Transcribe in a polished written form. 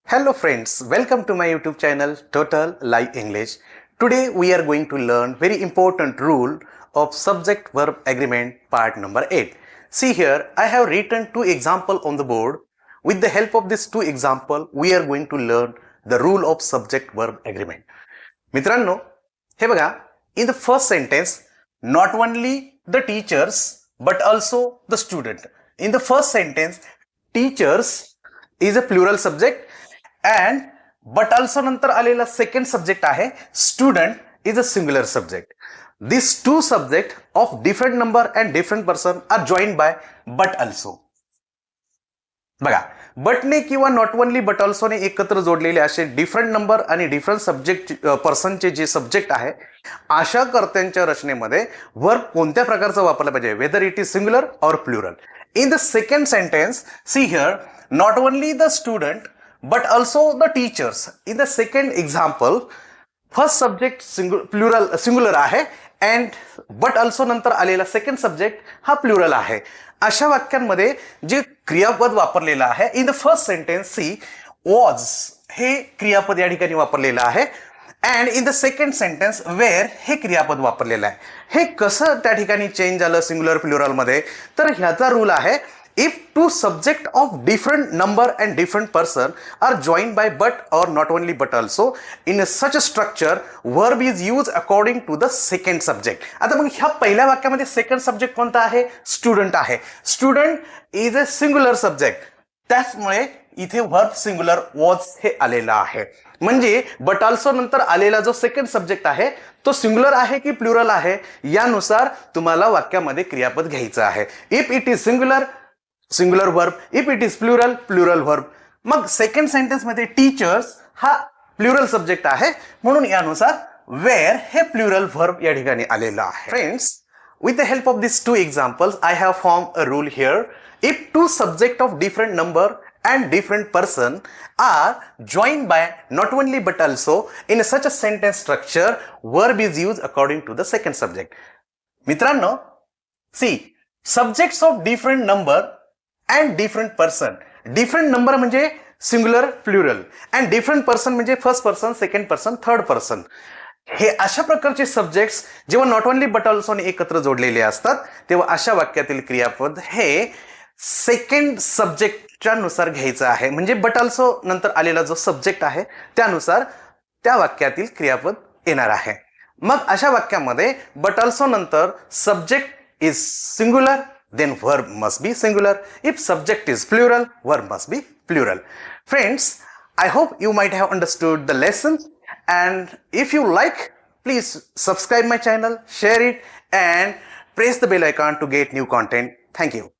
Hello friends, welcome to my YouTube channel Total Live English. Today we are going to learn very important rule of subject verb agreement part number 8. See here, I have written two examples on the board. With the help of these two examples, we are going to learn the rule of subject verb agreement. मित्रांनो, हे बघा, in the first sentence, not only the teachers but also the student. In the first sentence, teachers is a plural subject and but also नंतर आलेला second subject आहे student is a singular subject. These two subjects of different number and different person are joined by but also. बघा, बटने किंवा not only but ऑल्सोने एकत्र जोडलेले असे different number आणि डिफरंट सब्जेक्ट पर्सनचे जे सब्जेक्ट आहे अशा कर्त्यांच्या रचनेमध्ये वर्ब कोणत्या प्रकारचा वापरला पाहिजे, वेदर इट इज सिंग्युलर और plural. In the second sentence see here not only the student but also the teachers. In the second example, first subject singular आहे and but also नंतर आलेला सेकंड सब्जेक्ट हा plural आहे. अशा वाक्यांमध्ये जे क्रियापद वापरलेलं आहे in the first sentence she was हे क्रियापद या ठिकाणी वापरलेलं आहे and in the second sentence where हे क्रियापद वापरलेलं आहे. हे कसं त्या ठिकाणी चेंज झालं सिंग्युलर प्लुरल मध्ये, तर ह्याचा रूल आहे if two subject of different number and different person are joined by but or not only but also in such a structure verb is used according to the second subject. आता मग ह्या पहिल्या वाक्यामध्ये second subject कोणता आहे, student आहे. Student is a singular subject, त्याचमुळे इथे वर्ब सिंग्युलर वॉज हे आलेलं आहे. म्हणजे बट ऑल्सो नंतर आलेला जो सेकंड सब्जेक्ट आहे तो सिंग्युलर आहे की प्लुरल आहे यानुसार तुम्हाला वाक्यामध्ये क्रियापद घ्यायचं आहे. If it is singular singular verb, if it is plural plural verb. मग सेकंड सेंटेन्स मध्ये टीचर्स हा प्लुरल सब्जेक्ट आहे म्हणून यानुसार वेअर हे प्लुरल वर्ब या ठिकाणी आलेलं आहे. Friends, with the help of these two examples I have formed a rule here. If two subject of different number and different person are joined by not only but also in such a sentence structure verb is used according to the second subject. मित्रांनो, see subjects of different number and different person. Different number म्हणजे singular plural and different person म्हणजे first person, second person, third person. हे अशा प्रकारचे subjects जेव्हा not only but ऑल्सोने एकत्र जोडलेले असतात तेव्हा अशा वाक्यातील क्रियापद हे सेकंड सब्जेक्टच्या नुसार घ्यायचं आहे. म्हणजे बट ऑल्सो नंतर आलेला जो सब्जेक्ट आहे त्यानुसार त्या वाक्यातील क्रियापद येणार आहे. मग अशा वाक्यामध्ये बट ऑल्सो नंतर subject is singular, then verb must be singular. If subject is plural, verb must be plural. Friends, I hope you might have understood the lesson, and if you like, please subscribe my channel, share it and press the bell icon to get new content. Thank you.